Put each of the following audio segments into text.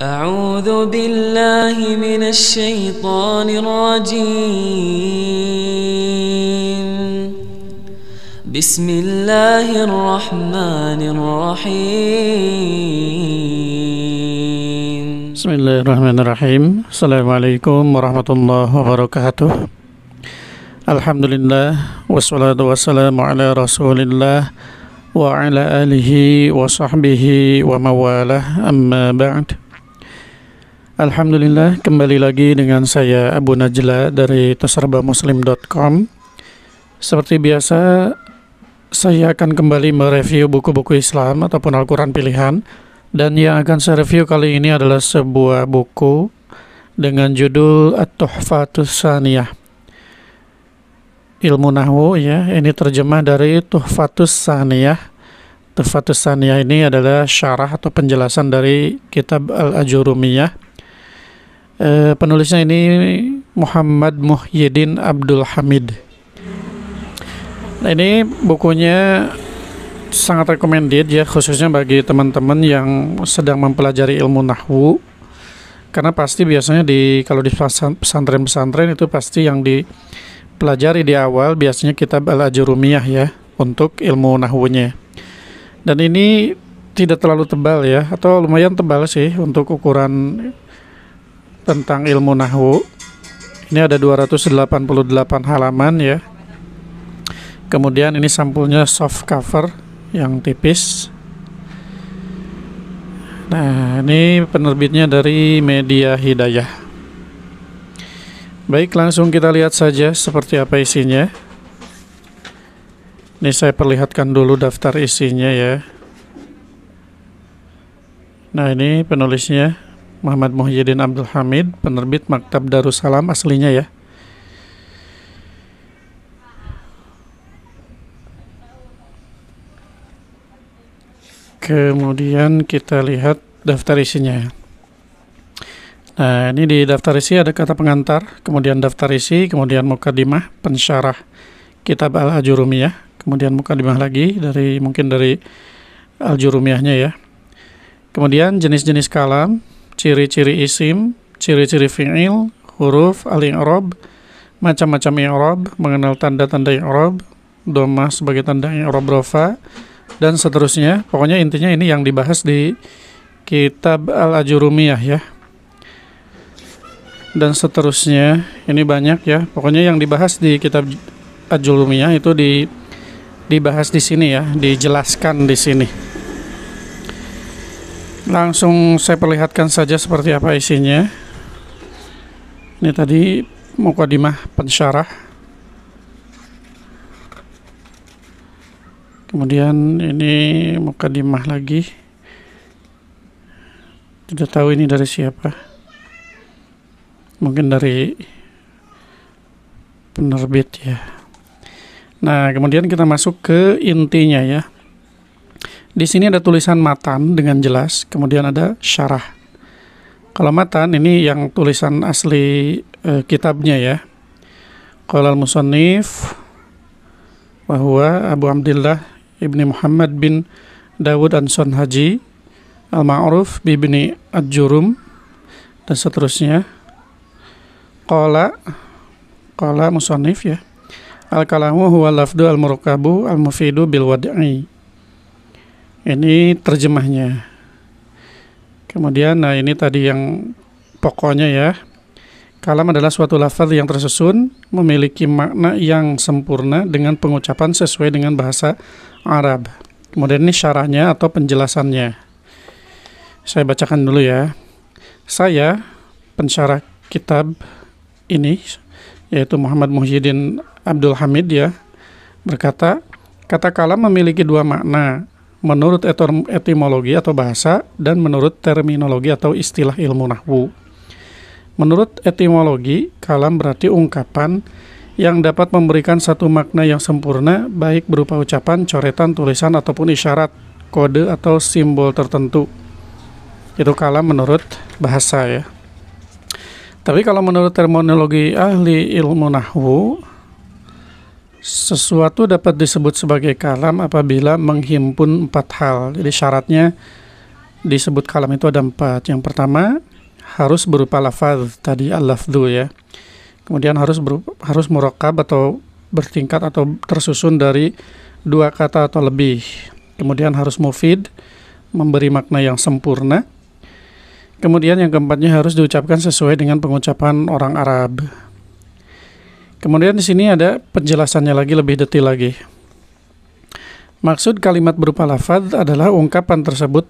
أعوذ بالله من الشيطان الرجيم بسم الله الرحمن الرحيم Bismillahirrahmanirrahim. Assalamualaikum warahmatullahi wabarakatuh. Alhamdulillah, wassalatu wassalamu ala rasulillah wa ala alihi wa sahbihi wa mawalah, amma ba'd. Alhamdulillah, kembali lagi dengan saya Abu Najla dari tasarbamuslim.com. Seperti biasa, saya akan kembali mereview buku-buku Islam ataupun Al-Quran pilihan. Dan yang akan saya review kali ini adalah sebuah buku dengan judul At-Tuhfatus Tsaniyah. Ilmu Nahwu ya, ini terjemah dari Tuhfatus Tsaniyah. Tuhfatus Tsaniyah ini adalah syarah atau penjelasan dari kitab Al-Ajurumiyah. Penulisnya ini Muhammad Muhyiddin Abdul Hamid. Nah, ini bukunya sangat recommended ya, khususnya bagi teman-teman yang sedang mempelajari ilmu nahwu, karena pasti biasanya kalau di pesantren-pesantren itu pasti yang dipelajari di awal biasanya kitab Al-Ajurumiyah ya untuk ilmu nahwunya. Dan ini tidak terlalu tebal ya, atau lumayan tebal sih untuk ukuran tentang ilmu nahwu. Ini ada 288 halaman ya. Kemudian ini sampulnya soft cover yang tipis. Nah, ini penerbitnya dari Media Hidayah. Baik, langsung kita lihat saja seperti apa isinya. Ini saya perlihatkan dulu daftar isinya ya. Nah, ini penulisnya Muhammad Muhyiddin Abdul Hamid, penerbit Maktab Darussalam aslinya ya. Kemudian kita lihat daftar isinya. Nah, ini di daftar isi ada kata pengantar, kemudian daftar isi, kemudian mukadimah, pensyarah kitab Al-Ajurumiyah, kemudian mukadimah lagi mungkin dari Al-Jurumiyahnya ya. Kemudian jenis-jenis kalam, ciri-ciri isim, ciri-ciri fi'il, huruf, al-i'rab, macam-macam i'rab, mengenal tanda-tanda i'rab, dhammah sebagai tanda i'rab rafa, dan seterusnya. Pokoknya intinya ini yang dibahas di kitab Al-Ajurumiyah ya. Dan seterusnya, ini banyak ya. Pokoknya yang dibahas di kitab Al-Ajurumiyah itu dibahas di sini ya, dijelaskan di sini. Langsung saya perlihatkan saja seperti apa isinya. Ini tadi mukadimah pensyarah. Kemudian ini mukadimah lagi. Tidak tahu ini dari siapa. Mungkin dari penerbit ya. Nah, kemudian kita masuk ke intinya ya. Di sini ada tulisan matan dengan jelas, kemudian ada syarah. Kalau matan ini yang tulisan asli kitabnya ya. Qala al-musannif wa huwa Abu Abdillah Ibni Muhammad bin Dawud Anson Haji al-ma'ruf bi Ibni Ad-Jurum, dan seterusnya. Qala musannif ya. Al-kalamu huwa lafdu al-murakabu al-mufidu bil wad'i. Ini terjemahnya. Kemudian nah ini tadi yang pokoknya ya. Kalam adalah suatu lafaz yang tersusun, memiliki makna yang sempurna dengan pengucapan sesuai dengan bahasa Arab. Kemudian ini syarahnya atau penjelasannya. Saya bacakan dulu ya. Saya, pensyarah kitab ini, yaitu Muhammad Muhyiddin Abdul Hamid ya, berkata, kata kalam memiliki dua makna, menurut etimologi atau bahasa dan menurut terminologi atau istilah ilmu nahwu. Menurut etimologi, kalam berarti ungkapan yang dapat memberikan satu makna yang sempurna, baik berupa ucapan, coretan, tulisan, ataupun isyarat, kode, atau simbol tertentu. Itu kalam menurut bahasa ya. Tapi kalau menurut terminologi ahli ilmu nahwu, sesuatu dapat disebut sebagai kalam apabila menghimpun 4 hal. Jadi syaratnya disebut kalam itu ada 4. Yang pertama harus berupa lafaz tadi al-lafdhu ya. Kemudian harus murakkab atau bertingkat atau tersusun dari 2 kata atau lebih. Kemudian harus mufid, memberi makna yang sempurna. Kemudian yang keempatnya harus diucapkan sesuai dengan pengucapan orang Arab. Kemudian di sini ada penjelasannya lagi lebih detail lagi. Maksud kalimat berupa lafaz adalah ungkapan tersebut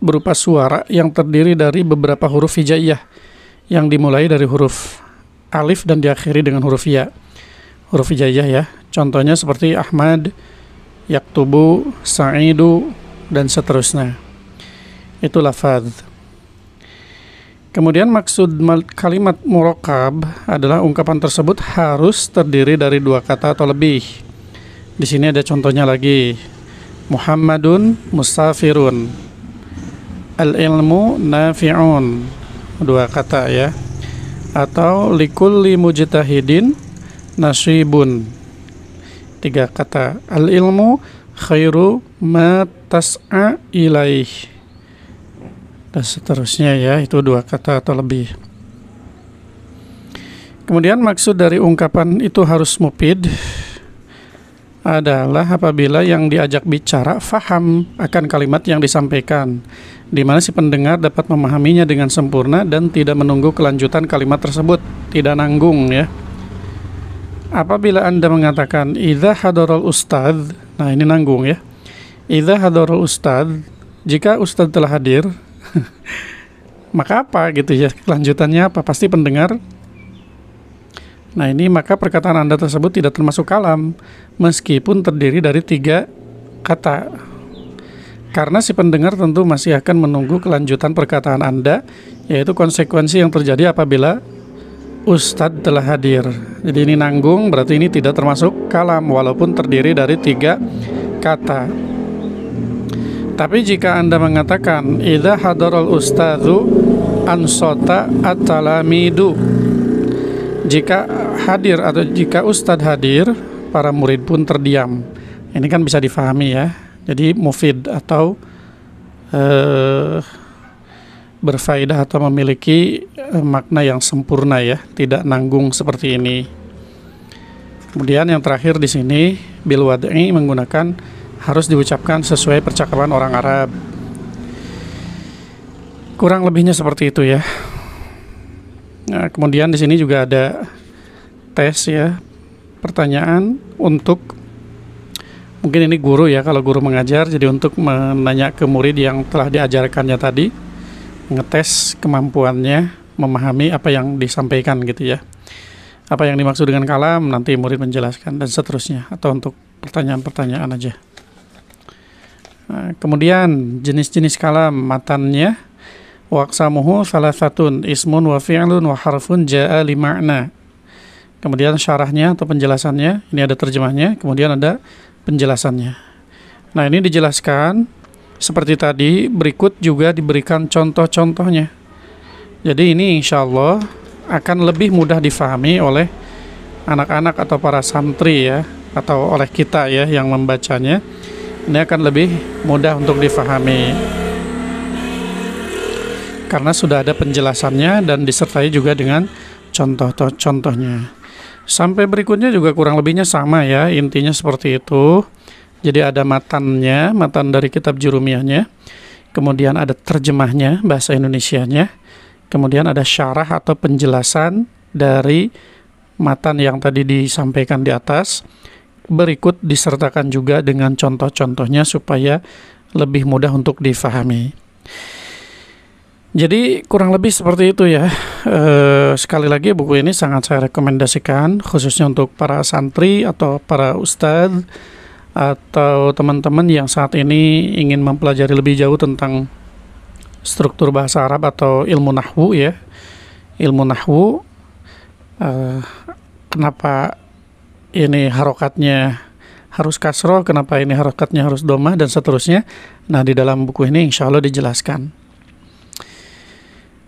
berupa suara yang terdiri dari beberapa huruf hijaiyah yang dimulai dari huruf alif dan diakhiri dengan huruf ya. Huruf hijaiyah ya. Contohnya seperti Ahmad, yaktubu, sa'idu, dan seterusnya. Itu lafaz. Kemudian maksud kalimat murakkab adalah ungkapan tersebut harus terdiri dari 2 kata atau lebih. Di sini ada contohnya lagi. Muhammadun musafirun. Al-ilmu nafi'un. 2 kata ya. Atau likulli mujtahidin nasibun. 3 kata. Al-ilmu khairu ma tas'a ilaih. Dan seterusnya ya, itu 2 kata atau lebih. Kemudian maksud dari ungkapan itu harus mufid adalah apabila yang diajak bicara faham akan kalimat yang disampaikan, di mana si pendengar dapat memahaminya dengan sempurna dan tidak menunggu kelanjutan kalimat tersebut, tidak nanggung ya. Apabila Anda mengatakan idza hadaral ustadz, nah ini nanggung ya. Idza hadaral ustadz, jika ustadz telah hadir, maka apa gitu ya, kelanjutannya apa? Pasti pendengar. Nah ini maka perkataan Anda tersebut tidak termasuk kalam meskipun terdiri dari 3 kata, karena si pendengar tentu masih akan menunggu kelanjutan perkataan Anda, yaitu konsekuensi yang terjadi apabila ustadz telah hadir. Jadi ini nanggung, berarti ini tidak termasuk kalam walaupun terdiri dari 3 kata. Tapi jika Anda mengatakan idza hadaral ustadzu ansota at-talamidu, jika hadir atau jika ustadz hadir, para murid pun terdiam. Ini kan bisa difahami ya. Jadi mufid atau berfaedah atau memiliki makna yang sempurna ya, tidak nanggung seperti ini. Kemudian yang terakhir di sini bil wad'i menggunakan harus diucapkan sesuai percakapan orang Arab. Kurang lebihnya seperti itu ya. Nah, kemudian di sini juga ada tes ya, pertanyaan untuk mungkin ini guru ya, kalau guru mengajar, jadi untuk menanya ke murid yang telah diajarkannya tadi, ngetes kemampuannya memahami apa yang disampaikan gitu ya. Apa yang dimaksud dengan kalam nanti murid menjelaskan dan seterusnya, atau untuk pertanyaan-pertanyaan aja. Nah, kemudian jenis-jenis kalam matannya waqsamuhu salasatun ismun wa fi'lun wa harfun ja'a li ma'na. Kemudian syarahnya atau penjelasannya, ini ada terjemahnya, kemudian ada penjelasannya. Nah, ini dijelaskan seperti tadi, berikut juga diberikan contoh-contohnya. Jadi ini insya Allah akan lebih mudah difahami oleh anak-anak atau para santri ya, atau oleh kita ya yang membacanya. Ini akan lebih mudah untuk difahami karena sudah ada penjelasannya dan disertai juga dengan contoh-contohnya. Sampai berikutnya juga kurang lebihnya sama ya, intinya seperti itu. Jadi ada matannya, matan dari kitab Jurumiyahnya, kemudian ada terjemahnya, bahasa Indonesianya, kemudian ada syarah atau penjelasan dari matan yang tadi disampaikan di atas, berikut disertakan juga dengan contoh-contohnya supaya lebih mudah untuk difahami. Jadi kurang lebih seperti itu ya. Sekali lagi buku ini sangat saya rekomendasikan, khususnya untuk para santri atau para ustadz atau teman-teman yang saat ini ingin mempelajari lebih jauh tentang struktur bahasa Arab atau ilmu nahwu ya. Ilmu nahwu, kenapa ini harokatnya harus kasroh, kenapa ini harokatnya harus domah, dan seterusnya. Nah, di dalam buku ini insya Allah dijelaskan.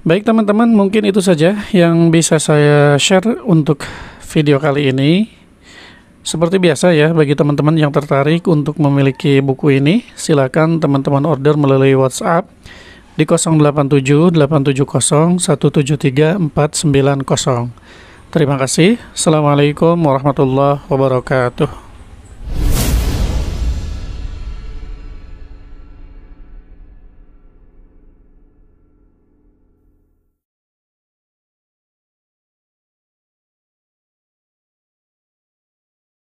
Baik teman-teman, mungkin itu saja yang bisa saya share untuk video kali ini. Seperti biasa ya, bagi teman-teman yang tertarik untuk memiliki buku ini, silakan teman-teman order melalui WhatsApp di 087870173490. Terima kasih. Assalamualaikum warahmatullahi wabarakatuh.